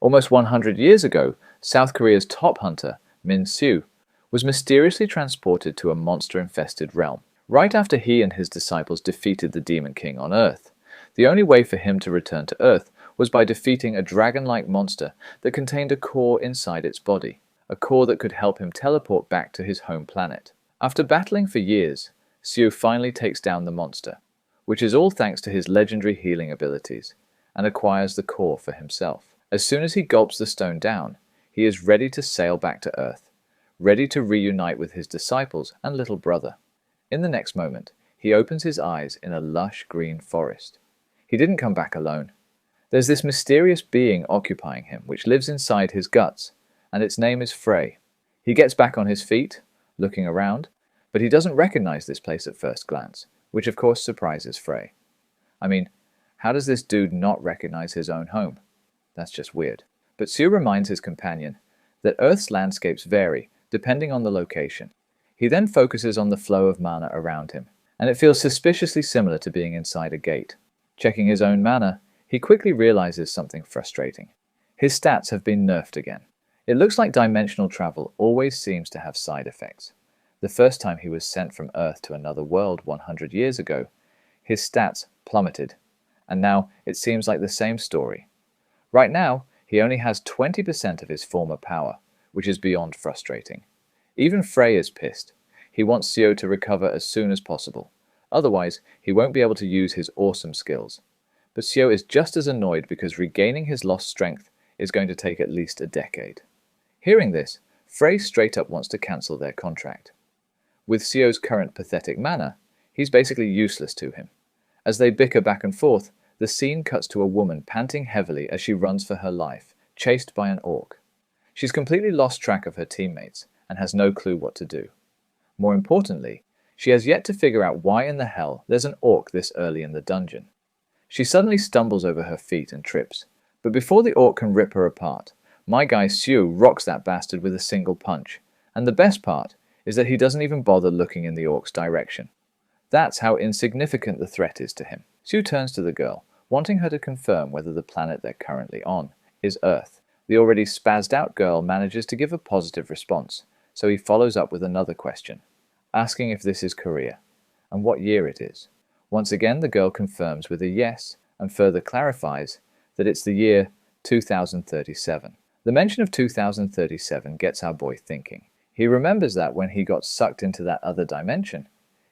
Almost 100 years ago, South Korea's top hunter, Min Soo, was mysteriously transported to a monster-infested realm, right after he and his disciples defeated the Demon King on Earth. The only way for him to return to Earth was by defeating a dragon-like monster that contained a core inside its body, a core that could help him teleport back to his home planet. After battling for years, Soo finally takes down the monster, which is all thanks to his legendary healing abilities, and acquires the core for himself. As soon as he gulps the stone down, he is ready to sail back to Earth, ready to reunite with his disciples and little brother. In the next moment, he opens his eyes in a lush green forest. He didn't come back alone. There's this mysterious being occupying him, which lives inside his guts, and its name is Frey. He gets back on his feet, looking around, but he doesn't recognize this place at first glance, which of course surprises Frey. I mean, how does this dude not recognize his own home? That's just weird. But Soo reminds his companion that Earth's landscapes vary depending on the location. He then focuses on the flow of mana around him, and it feels suspiciously similar to being inside a gate. Checking his own mana, he quickly realizes something frustrating. His stats have been nerfed again. It looks like dimensional travel always seems to have side effects. The first time he was sent from Earth to another world 100 years ago, his stats plummeted, and now it seems like the same story. Right now, he only has 20% of his former power, which is beyond frustrating. Even Frey is pissed. He wants Seo to recover as soon as possible. Otherwise, he won't be able to use his awesome skills. But Seo is just as annoyed because regaining his lost strength is going to take at least a decade. Hearing this, Frey straight up wants to cancel their contract. With Seo's current pathetic mana, he's basically useless to him. As they bicker back and forth, the scene cuts to a woman panting heavily as she runs for her life, chased by an orc. She's completely lost track of her teammates and has no clue what to do. More importantly, she has yet to figure out why in the hell there's an orc this early in the dungeon. She suddenly stumbles over her feet and trips, but before the orc can rip her apart, my guy Sue rocks that bastard with a single punch, and the best part is that he doesn't even bother looking in the orc's direction. That's how insignificant the threat is to him. Sue turns to the girl, wanting her to confirm whether the planet they're currently on is Earth. The already spazzed out girl manages to give a positive response, so he follows up with another question, asking if this is Korea, and what year it is. Once again, the girl confirms with a yes, and further clarifies that it's the year 2037. The mention of 2037 gets our boy thinking. He remembers that when he got sucked into that other dimension,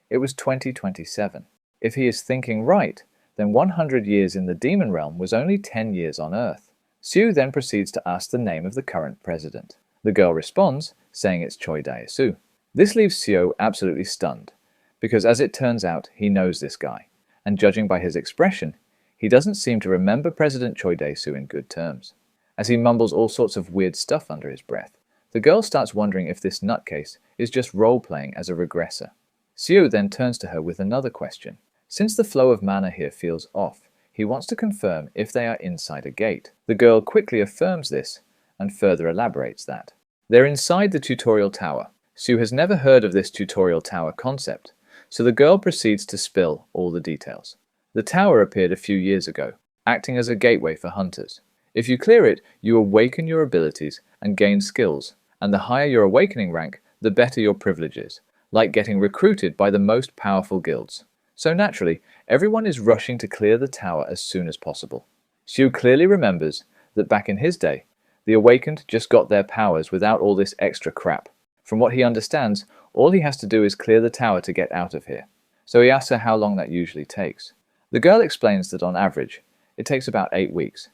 it was 2027. If he is thinking right, then 100 years in the demon realm was only 10 years on Earth. Sue then proceeds to ask the name of the current president. The girl responds, saying it's Choy Des Su. This leaves Seo absolutely stunned, because as it turns out, he knows this guy, and judging by his expression, he doesn't seem to remember President Choy Des Su in good terms. As he mumbles all sorts of weird stuff under his breath, the girl starts wondering if this nutcase is just role-playing as a regressor. Seo then turns to her with another question. Since the flow of mana here feels off, he wants to confirm if they are inside a gate. The girl quickly affirms this, and further elaborates that. They're inside the tutorial tower. Sue has never heard of this tutorial tower concept, so the girl proceeds to spill all the details. The tower appeared a few years ago, acting as a gateway for hunters. If you clear it, you awaken your abilities and gain skills, and the higher your awakening rank, the better your privileges, like getting recruited by the most powerful guilds. So naturally, everyone is rushing to clear the tower as soon as possible. Sue clearly remembers that back in his day, the awakened just got their powers without all this extra crap. From what he understands, all he has to do is clear the tower to get out of here. So he asks her how long that usually takes. The girl explains that on average, it takes about 8 weeks.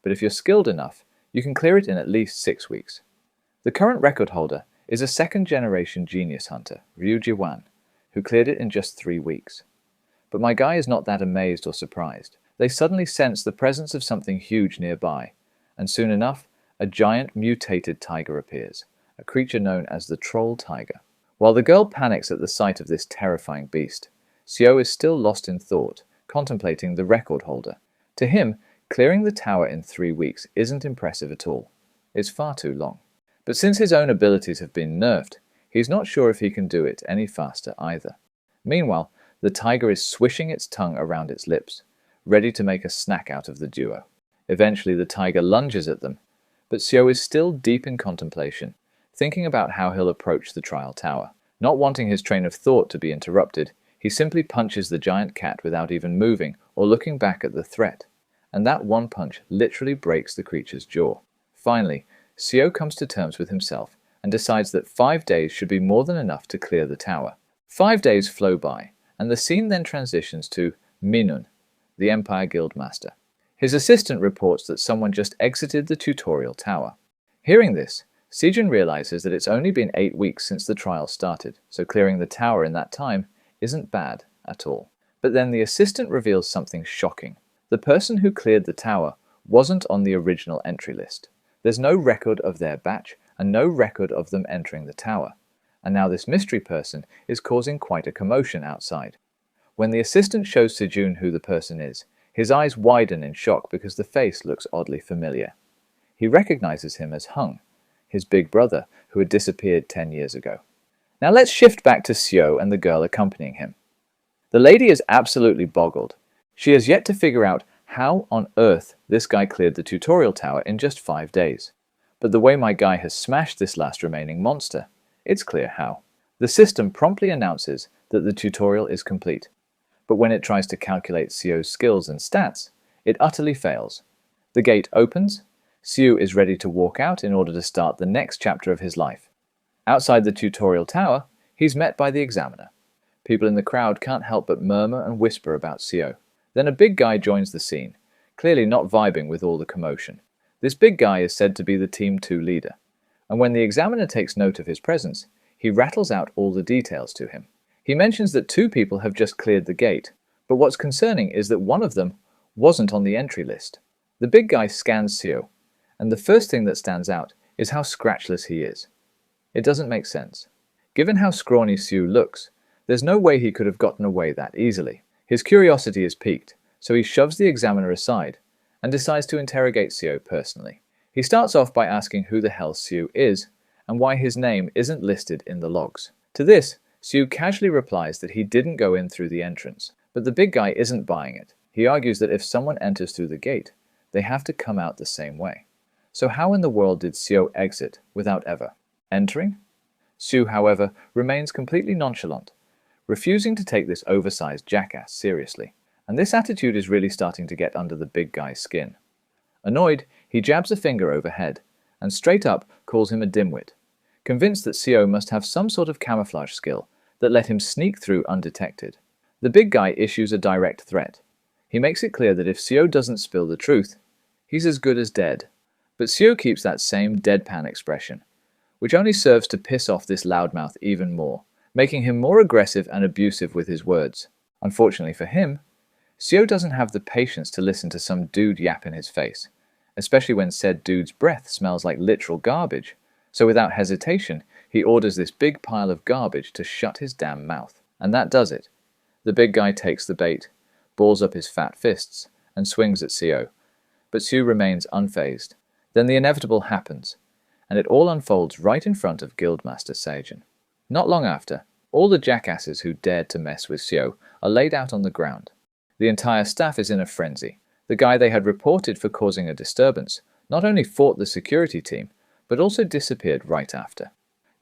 But if you're skilled enough, you can clear it in at least 6 weeks. The current record holder is a second-generation genius hunter, Ryu Jiwan, who cleared it in just 3 weeks. But my guy is not that amazed or surprised. They suddenly sense the presence of something huge nearby, and soon enough, a giant mutated tiger appears, a creature known as the troll tiger. While the girl panics at the sight of this terrifying beast, Seo is still lost in thought, contemplating the record holder. To him, clearing the tower in 3 weeks isn't impressive at all. It's far too long. But since his own abilities have been nerfed, he's not sure if he can do it any faster either. Meanwhile, the tiger is swishing its tongue around its lips, ready to make a snack out of the duo. Eventually the tiger lunges at them, But Seo is still deep in contemplation, thinking about how he'll approach the trial tower. Not wanting his train of thought to be interrupted, he simply punches the giant cat without even moving or looking back at the threat. And that one punch literally breaks the creature's jaw. Finally, Seo comes to terms with himself and decides that 5 days should be more than enough to clear the tower. 5 days flow by, and the scene then transitions to Minun, the Empire Guild Master. His assistant reports that someone just exited the tutorial tower. Hearing this, Sejun realizes that it's only been 8 weeks since the trial started, so clearing the tower in that time isn't bad at all. But then the assistant reveals something shocking. The person who cleared the tower wasn't on the original entry list. There's no record of their batch and no record of them entering the tower. And now this mystery person is causing quite a commotion outside. When the assistant shows Sejun who the person is, his eyes widen in shock because the face looks oddly familiar. He recognizes him as Hung, his big brother who had disappeared 10 years ago. Now let's shift back to Seo and the girl accompanying him. The lady is absolutely boggled. She has yet to figure out how on earth this guy cleared the tutorial tower in just 5 days. But the way my guy has smashed this last remaining monster, it's clear how. The system promptly announces that the tutorial is complete. But when it tries to calculate Seo's skills and stats, it utterly fails. The gate opens. Seo is ready to walk out in order to start the next chapter of his life. Outside the tutorial tower, he's met by the examiner. People in the crowd can't help but murmur and whisper about Seo. Then a big guy joins the scene, clearly not vibing with all the commotion. This big guy is said to be the Team 2 leader, and when the examiner takes note of his presence, he rattles out all the details to him. He mentions that 2 people have just cleared the gate, but what's concerning is that one of them wasn't on the entry list. The big guy scans Seo, and the first thing that stands out is how scratchless he is. It doesn't make sense. Given how scrawny Seo looks, there's no way he could have gotten away that easily. His curiosity is piqued, so he shoves the examiner aside and decides to interrogate Seo personally. He starts off by asking who the hell Seo is and why his name isn't listed in the logs. To this, Seo casually replies that he didn't go in through the entrance, but the big guy isn't buying it. He argues that if someone enters through the gate, they have to come out the same way. So how in the world did Seo exit without ever entering? Seo, however, remains completely nonchalant, refusing to take this oversized jackass seriously, and this attitude is really starting to get under the big guy's skin. Annoyed, he jabs a finger overhead, and straight up calls him a dimwit, convinced that Seo must have some sort of camouflage skill that let him sneak through undetected. The big guy issues a direct threat. He makes it clear that if Seo doesn't spill the truth, he's as good as dead. But Seo keeps that same deadpan expression, which only serves to piss off this loudmouth even more, making him more aggressive and abusive with his words. Unfortunately for him, Seo doesn't have the patience to listen to some dude yap in his face, especially when said dude's breath smells like literal garbage. So without hesitation, he orders this big pile of garbage to shut his damn mouth. And that does it. The big guy takes the bait, balls up his fat fists, and swings at Seo. But Seo remains unfazed. Then the inevitable happens, and it all unfolds right in front of Guildmaster Sejun. Not long after, all the jackasses who dared to mess with Seo are laid out on the ground. The entire staff is in a frenzy. The guy they had reported for causing a disturbance not only fought the security team, but also disappeared right after.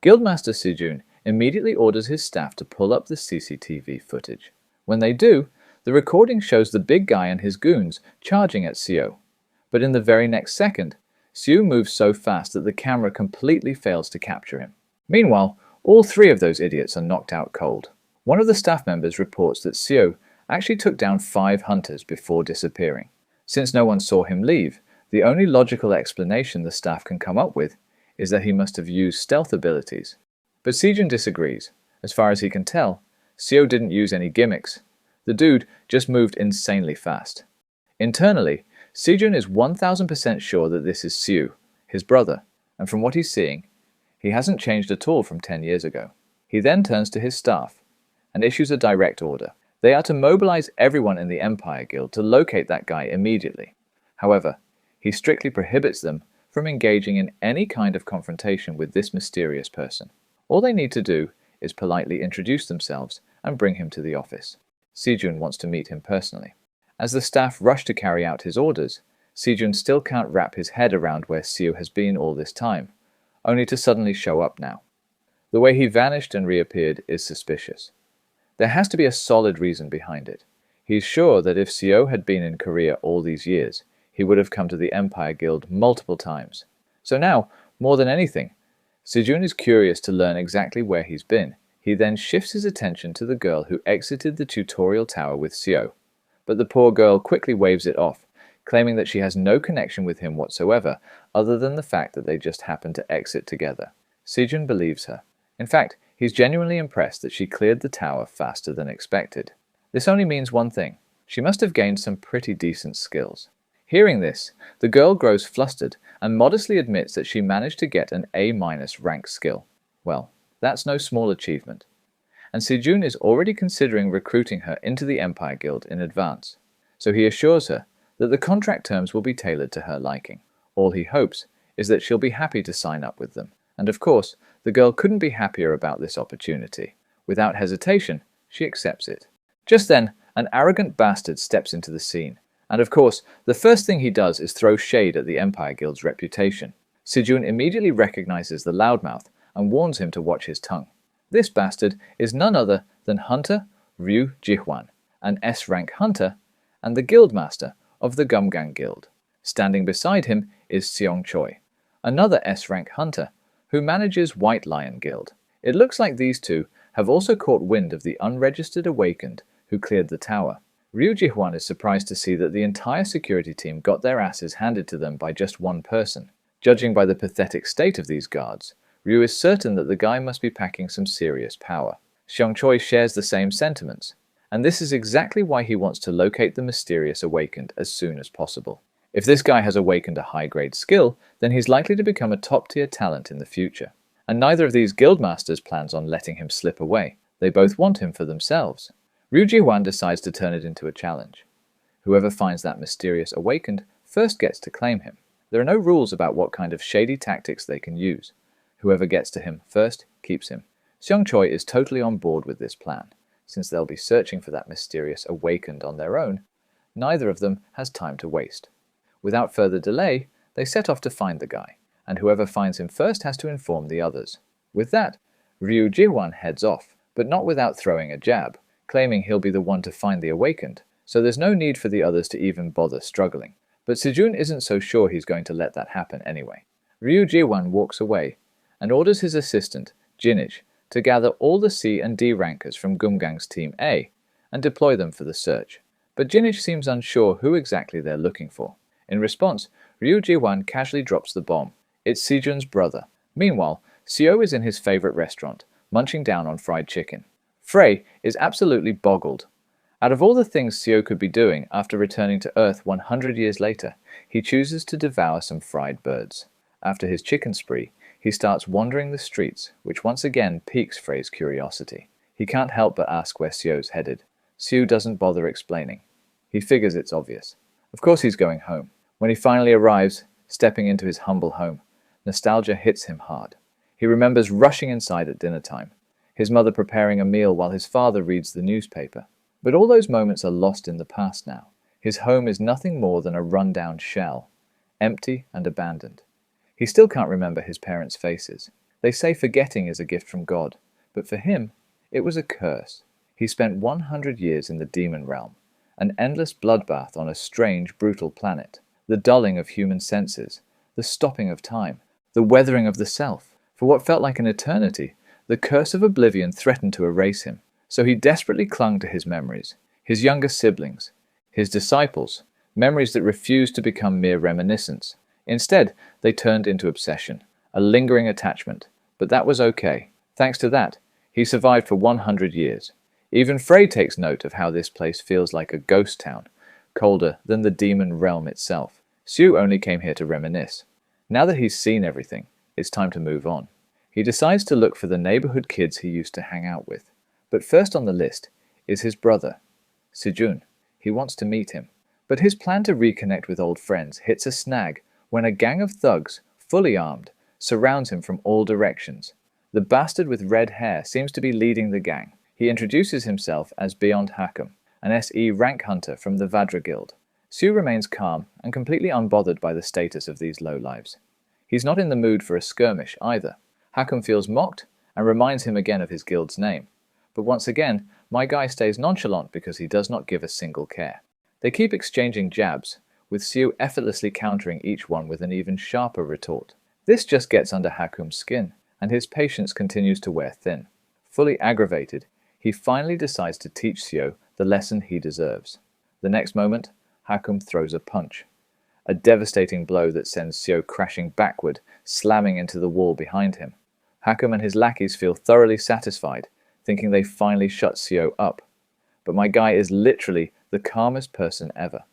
Guildmaster Sejun immediately orders his staff to pull up the CCTV footage. When they do, the recording shows the big guy and his goons charging at Seo. But in the very next second, Seo moves so fast that the camera completely fails to capture him. Meanwhile, all 3 of those idiots are knocked out cold. One of the staff members reports that Seo actually took down 5 hunters before disappearing. Since no one saw him leave, the only logical explanation the staff can come up with is that he must have used stealth abilities. But Sejun disagrees. As far as he can tell, Seo didn't use any gimmicks. The dude just moved insanely fast. Internally, Sejun is 1000% sure that this is Seo, his brother, and from what he's seeing, he hasn't changed at all from 10 years ago. He then turns to his staff and issues a direct order. They are to mobilize everyone in the Empire Guild to locate that guy immediately. However, he strictly prohibits them from engaging in any kind of confrontation with this mysterious person. All they need to do is politely introduce themselves and bring him to the office. Sejun wants to meet him personally. As the staff rush to carry out his orders, Sejun still can't wrap his head around where Siu has been all this time, only to suddenly show up now. The way he vanished and reappeared is suspicious. There has to be a solid reason behind it. He's sure that if Seo had been in Korea all these years, he would have come to the Empire Guild multiple times. So now, more than anything, Sejun is curious to learn exactly where he's been. He then shifts his attention to the girl who exited the tutorial tower with Seo. But the poor girl quickly waves it off, claiming that she has no connection with him whatsoever, other than the fact that they just happened to exit together. Sejun believes her. In fact, he's genuinely impressed that she cleared the tower faster than expected. This only means one thing. She must have gained some pretty decent skills. Hearing this, the girl grows flustered and modestly admits that she managed to get an A- rank skill. Well, that's no small achievement. And Sejun is already considering recruiting her into the Empire Guild in advance. So he assures her that the contract terms will be tailored to her liking. All he hopes is that she'll be happy to sign up with them. And of course, the girl couldn't be happier about this opportunity. Without hesitation, she accepts it. Just then, an arrogant bastard steps into the scene. And of course, the first thing he does is throw shade at the Empire Guild's reputation. Sejun immediately recognizes the loudmouth and warns him to watch his tongue. This bastard is none other than Hunter Ryu Jihwan, an S-rank hunter and the guildmaster of the Gumgang Guild. Standing beside him is Seong Choi, another S-rank hunter who manages White Lion Guild. It looks like these two have also caught wind of the unregistered awakened who cleared the tower. Ryu Jihwan is surprised to see that the entire security team got their asses handed to them by just one person. Judging by the pathetic state of these guards, Ryu is certain that the guy must be packing some serious power. Seong Choi shares the same sentiments, and this is exactly why he wants to locate the mysterious awakened as soon as possible. If this guy has awakened a high-grade skill, then he's likely to become a top-tier talent in the future. And neither of these guildmasters plans on letting him slip away. They both want him for themselves. Ryu Jihwan decides to turn it into a challenge. Whoever finds that mysterious awakened first gets to claim him. There are no rules about what kind of shady tactics they can use. Whoever gets to him first keeps him. Seong Choi is totally on board with this plan. Since they'll be searching for that mysterious awakened on their own, neither of them has time to waste. Without further delay, they set off to find the guy, and whoever finds him first has to inform the others. With that, Ryu Jihwan heads off, but not without throwing a jab, claiming he'll be the one to find the awakened, so there's no need for the others to even bother struggling. But Sejun isn't so sure he's going to let that happen anyway. Ryu Jihwan walks away and orders his assistant, Jinich, to gather all the C and D rankers from Gumgang's Team A and deploy them for the search. But Jinich seems unsure who exactly they're looking for. In response, Ryu Jihwan casually drops the bomb. It's Sejun's brother. Meanwhile, Seo is in his favorite restaurant, munching down on fried chicken. Frey is absolutely boggled. Out of all the things Seo could be doing after returning to Earth 100 years later, he chooses to devour some fried birds. After his chicken spree, he starts wandering the streets, which once again piques Frey's curiosity. He can't help but ask where Seo's headed. Seo doesn't bother explaining. He figures it's obvious. Of course he's going home. When he finally arrives, stepping into his humble home, nostalgia hits him hard. He remembers rushing inside at dinner time, his mother preparing a meal while his father reads the newspaper. But all those moments are lost in the past now. His home is nothing more than a rundown shell, empty and abandoned. He still can't remember his parents' faces. They say forgetting is a gift from God, but for him, it was a curse. He spent 100 years in the demon realm, an endless bloodbath on a strange, brutal planet, the dulling of human senses, the stopping of time, the weathering of the self. For what felt like an eternity, the curse of oblivion threatened to erase him. So he desperately clung to his memories, his younger siblings, his disciples, memories that refused to become mere reminiscence. Instead, they turned into obsession, a lingering attachment. But that was okay. Thanks to that, he survived for 100 years. Even Frey takes note of how this place feels like a ghost town, colder than the demon realm itself. Sue only came here to reminisce. Now that he's seen everything, it's time to move on. He decides to look for the neighborhood kids he used to hang out with. But first on the list is his brother, Sejun. He wants to meet him. But his plan to reconnect with old friends hits a snag when a gang of thugs, fully armed, surrounds him from all directions. The bastard with red hair seems to be leading the gang. He introduces himself as Beyond Hakum, an SE rank hunter from the Vadra Guild. Su remains calm and completely unbothered by the status of these lowlives. He's not in the mood for a skirmish either. Hakum feels mocked and reminds him again of his guild's name. But once again, my guy stays nonchalant because he does not give a single care. They keep exchanging jabs, with Su effortlessly countering each one with an even sharper retort. This just gets under Hakum's skin, and his patience continues to wear thin. Fully aggravated, he finally decides to teach Seo the lesson he deserves. The next moment, Hakum throws a punch. A devastating blow that sends Seo crashing backward, slamming into the wall behind him. Hakum and his lackeys feel thoroughly satisfied, thinking they finally shut Seo up. But my guy is literally the calmest person ever,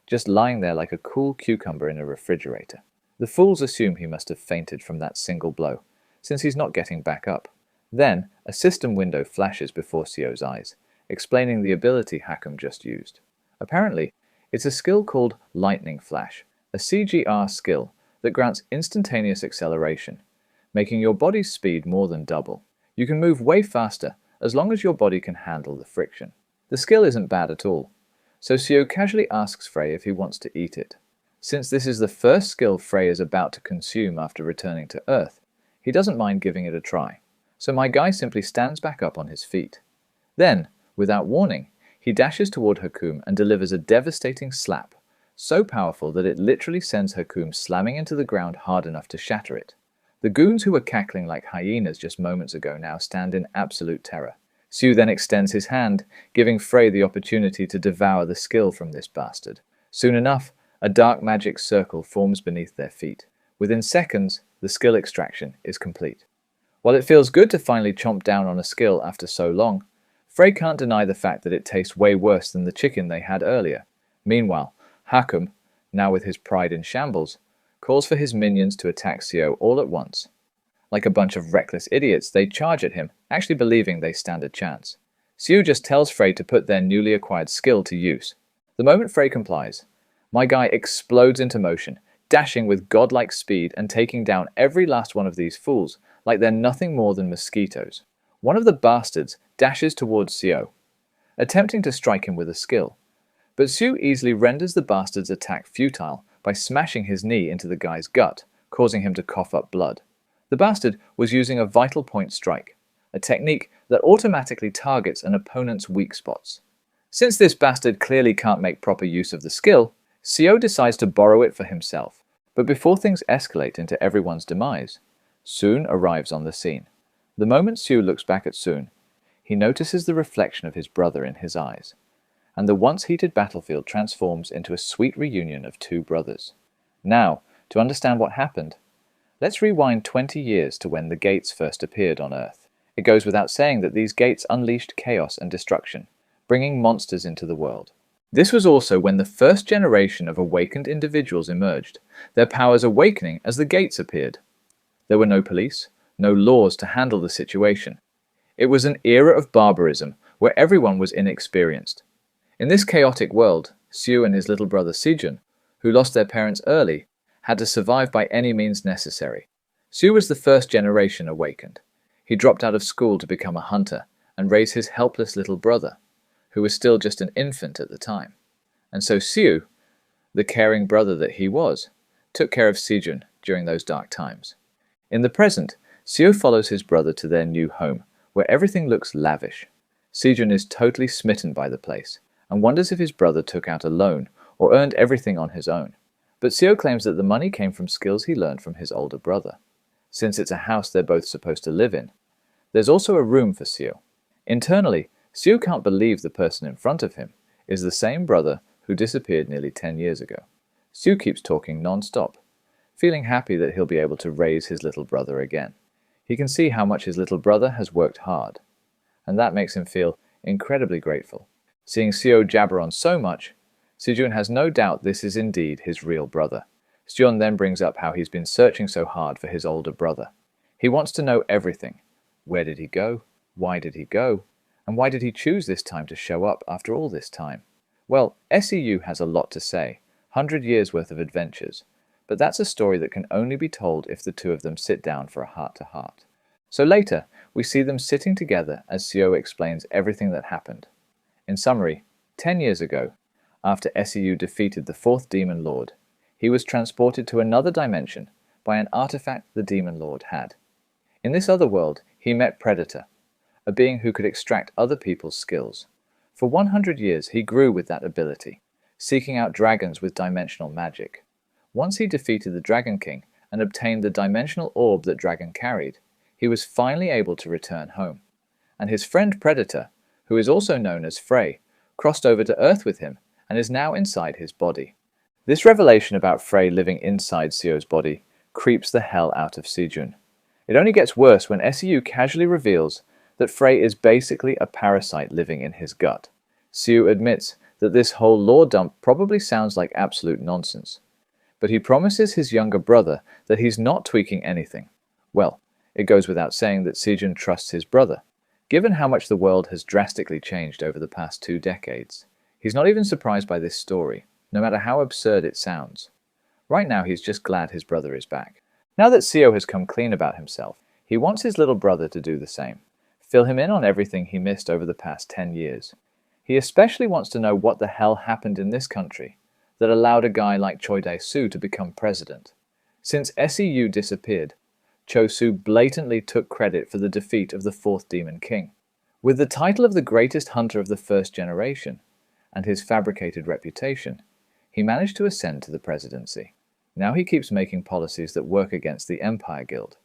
just lying there like a cool cucumber in a refrigerator. The fools assume he must have fainted from that single blow, since he's not getting back up. Then, a system window flashes before Seo's eyes, explaining the ability Hakum just used. Apparently, it's a skill called Lightning Flash, a CGR skill that grants instantaneous acceleration, making your body's speed more than double. You can move way faster as long as your body can handle the friction. The skill isn't bad at all, so Seo casually asks Frey if he wants to eat it. Since this is the first skill Frey is about to consume after returning to Earth, he doesn't mind giving it a try, so my guy simply stands back up on his feet. Then, without warning, he dashes toward Hakum and delivers a devastating slap, so powerful that it literally sends Hakum slamming into the ground hard enough to shatter it. The goons who were cackling like hyenas just moments ago now stand in absolute terror. Su then extends his hand, giving Frey the opportunity to devour the skill from this bastard. Soon enough, a dark magic circle forms beneath their feet. Within seconds, the skill extraction is complete. While it feels good to finally chomp down on a skill after so long, Frey can't deny the fact that it tastes way worse than the chicken they had earlier. Meanwhile, Hakum, now with his pride in shambles, calls for his minions to attack Seo all at once. Like a bunch of reckless idiots, they charge at him, actually believing they stand a chance. Seo just tells Frey to put their newly acquired skill to use. The moment Frey complies, my guy explodes into motion, dashing with godlike speed and taking down every last one of these fools like they're nothing more than mosquitoes. One of the bastards dashes towards Seo, attempting to strike him with a skill, but Seo easily renders the bastard's attack futile by smashing his knee into the guy's gut, causing him to cough up blood. The bastard was using a vital point strike, a technique that automatically targets an opponent's weak spots. Since this bastard clearly can't make proper use of the skill, Seo decides to borrow it for himself. But before things escalate into everyone's demise, Soon arrives on the scene. The moment Seo looks back at Soon, he notices the reflection of his brother in his eyes, and the once heated battlefield transforms into a sweet reunion of two brothers. Now, to understand what happened, let's rewind 20 years to when the gates first appeared on Earth. It goes without saying that these gates unleashed chaos and destruction, bringing monsters into the world. This was also when the first generation of awakened individuals emerged, their powers awakening as the gates appeared. There were no police, no laws to handle the situation. It was an era of barbarism where everyone was inexperienced. In this chaotic world, Seo and his little brother Sejun, who lost their parents early, had to survive by any means necessary. Seo was the first generation awakened. He dropped out of school to become a hunter and raise his helpless little brother, who was still just an infant at the time. And so Seo, the caring brother that he was, took care of Sejun during those dark times. In the present, Seo follows his brother to their new home, where everything looks lavish. Sejun is totally smitten by the place, and wonders if his brother took out a loan or earned everything on his own. But Seo claims that the money came from skills he learned from his older brother. Since it's a house they're both supposed to live in, there's also a room for Seo. Internally, Seo can't believe the person in front of him is the same brother who disappeared nearly 10 years ago. Seo keeps talking non-stop, feeling happy that he'll be able to raise his little brother again. He can see how much his little brother has worked hard, and that makes him feel incredibly grateful. Seeing Seo jabber on so much, Sejun has no doubt this is indeed his real brother. Sejun then brings up how he's been searching so hard for his older brother. He wants to know everything. Where did he go? Why did he go? And why did he choose this time to show up after all this time? Well, SEU has a lot to say, 100 years worth of adventures, but that's a story that can only be told if the two of them sit down for a heart-to-heart. So later, we see them sitting together as Seo explains everything that happened. In summary, 10 years ago, After SEU defeated the fourth Demon Lord, he was transported to another dimension by an artifact the Demon Lord had. In this other world, he met Predator, a being who could extract other people's skills. For 100 years, he grew with that ability, seeking out dragons with dimensional magic. Once he defeated the Dragon King and obtained the dimensional orb that Dragon carried, he was finally able to return home. And his friend Predator, who is also known as Frey, crossed over to Earth with him and is now inside his body. This revelation about Frey living inside Seo's body creeps the hell out of Sejun. It only gets worse when SEU casually reveals that Frey is basically a parasite living in his gut. Seo admits that this whole lore dump probably sounds like absolute nonsense, but he promises his younger brother that he's not tweaking anything. Well, it goes without saying that Sejun trusts his brother. Given how much the world has drastically changed over the past 2 decades, he's not even surprised by this story, no matter how absurd it sounds. Right now he's just glad his brother is back. Now that Seo has come clean about himself, he wants his little brother to do the same. Fill him in on everything he missed over the past 10 years. He especially wants to know what the hell happened in this country that allowed a guy like Choy Des Su to become president. Since SEU disappeared, Cho Su blatantly took credit for the defeat of the fourth Demon King. With the title of the greatest hunter of the first generation, and his fabricated reputation, he managed to ascend to the presidency. Now he keeps making policies that work against the Empire Guild.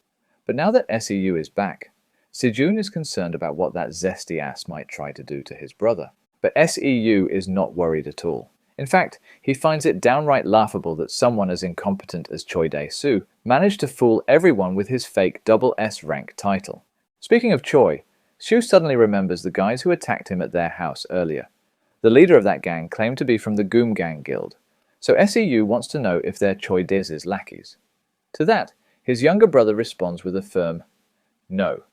But now that SEU is back, Sejun is concerned about what that zesty ass might try to do to his brother. But SEU is not worried at all. In fact, he finds it downright laughable that someone as incompetent as Choy Des Su managed to fool everyone with his fake double S rank title. Speaking of Choy, Su suddenly remembers the guys who attacked him at their house earlier. The leader of that gang claimed to be from the Goom Gang Guild, so SEU wants to know if they're Choy Des's lackeys. To that, his younger brother responds with a firm no,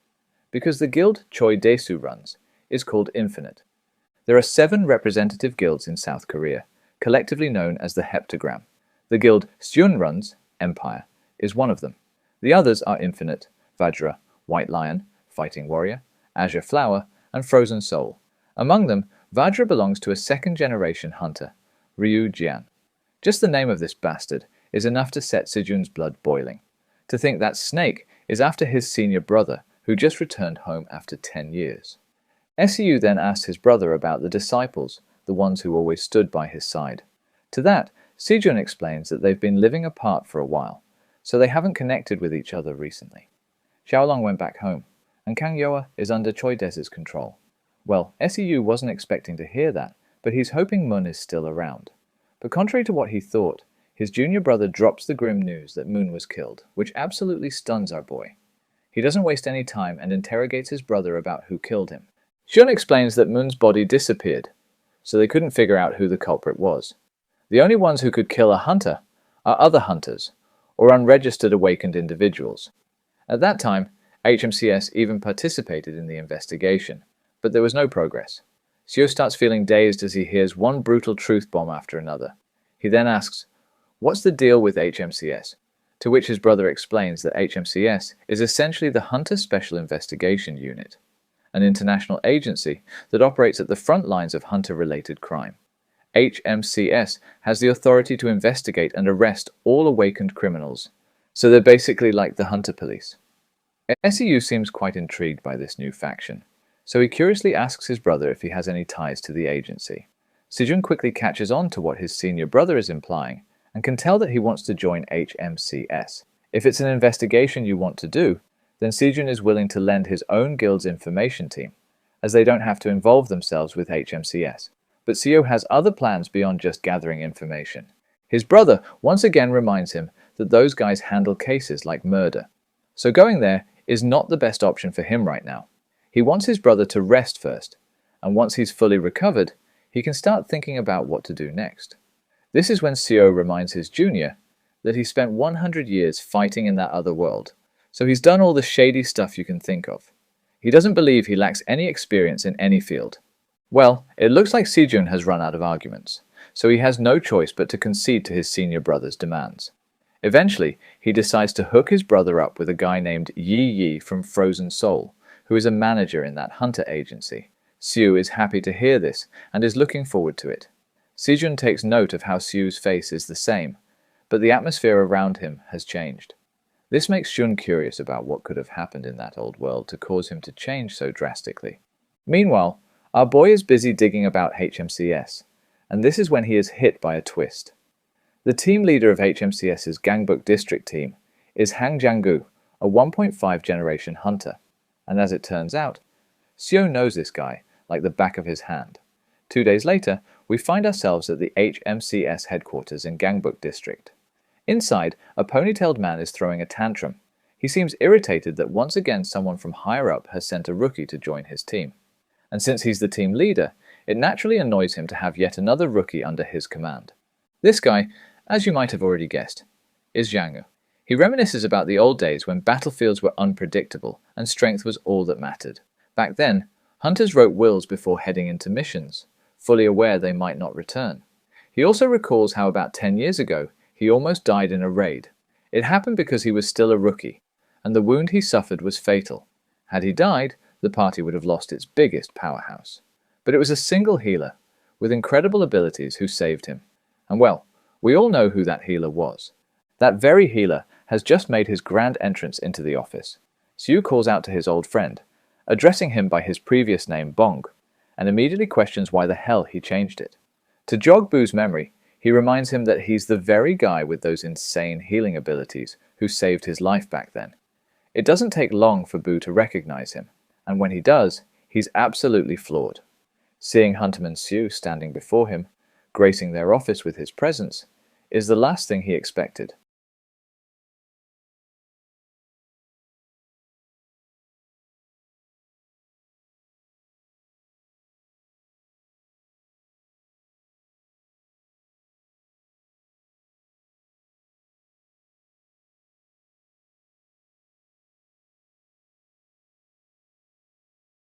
because the guild Choy Des Su runs is called Infinite. There are 7 representative guilds in South Korea, collectively known as the Heptagram. The guild Seun runs, Empire, is one of them. The others are Infinite, Vajra, White Lion, Fighting Warrior, Azure Flower, and Frozen Soul. Among them, Vajra belongs to a second-generation hunter, Ryu Jian. Just the name of this bastard is enough to set Sejun's blood boiling. To think that Snake is after his senior brother, who just returned home after 10 years. SEU then asks his brother about the disciples, the ones who always stood by his side. To that, Sejun explains that they've been living apart for a while, so they haven't connected with each other recently. Xiaolong went back home, and Kang Yoa is under Choy Des's control. Well, SEU wasn't expecting to hear that, but he's hoping Moon is still around. But contrary to what he thought, his junior brother drops the grim news that Moon was killed, which absolutely stuns our boy. He doesn't waste any time and interrogates his brother about who killed him. Shun explains that Moon's body disappeared, so they couldn't figure out who the culprit was. The only ones who could kill a hunter are other hunters, or unregistered awakened individuals. At that time, HMCS even participated in the investigation, but there was no progress. Seo starts feeling dazed as he hears one brutal truth bomb after another. He then asks, "What's the deal with HMCS?" To which his brother explains that HMCS is essentially the Hunter Special Investigation Unit, an international agency that operates at the front lines of hunter-related crime. HMCS has the authority to investigate and arrest all awakened criminals, so they're basically like the Hunter Police. SEU seems quite intrigued by this new faction, so he curiously asks his brother if he has any ties to the agency. Sejun quickly catches on to what his senior brother is implying, and can tell that he wants to join HMCS. If it's an investigation you want to do, then Sejun is willing to lend his own guild's information team, as they don't have to involve themselves with HMCS. But Seo has other plans beyond just gathering information. His brother once again reminds him that those guys handle cases like murder, so going there is not the best option for him right now. He wants his brother to rest first, and once he's fully recovered, he can start thinking about what to do next. This is when Seo reminds his junior that he spent 100 years fighting in that other world, so he's done all the shady stuff you can think of. He doesn't believe he lacks any experience in any field. Well, it looks like Sejun has run out of arguments, so he has no choice but to concede to his senior brother's demands. Eventually, he decides to hook his brother up with a guy named Yi Yi from Frozen Soul, who is a manager in that hunter agency. Seo is happy to hear this and is looking forward to it. Sejun takes note of how Su's face is the same, but the atmosphere around him has changed. This makes Shun curious about what could have happened in that old world to cause him to change so drastically. Meanwhile, our boy is busy digging about HMCS, and this is when he is hit by a twist. The team leader of HMCS's Gangbuk district team is Hang Jianggu, a 1.5 generation hunter, and as it turns out, Seo knows this guy like the back of his hand. 2 days later, we find ourselves at the HMCS headquarters in Gangbuk district. Inside, a ponytailed man is throwing a tantrum. He seems irritated that once again someone from higher up has sent a rookie to join his team. And since he's the team leader, it naturally annoys him to have yet another rookie under his command. This guy, as you might have already guessed, is Jianggu. He reminisces about the old days when battlefields were unpredictable and strength was all that mattered. Back then, hunters wrote wills before heading into missions, fully aware they might not return. He also recalls how about 10 years ago, he almost died in a raid. It happened because he was still a rookie, and the wound he suffered was fatal. Had he died, the party would have lost its biggest powerhouse. But it was a single healer, with incredible abilities, who saved him. And well, we all know who that healer was. That very healer has just made his grand entrance into the office. Su calls out to his old friend, addressing him by his previous name Bong, and immediately questions why the hell he changed it. To jog Boo's memory, he reminds him that he's the very guy with those insane healing abilities who saved his life back then. It doesn't take long for Boo to recognize him, and when he does, he's absolutely floored. Seeing Hunterman Su standing before him, gracing their office with his presence, is the last thing he expected.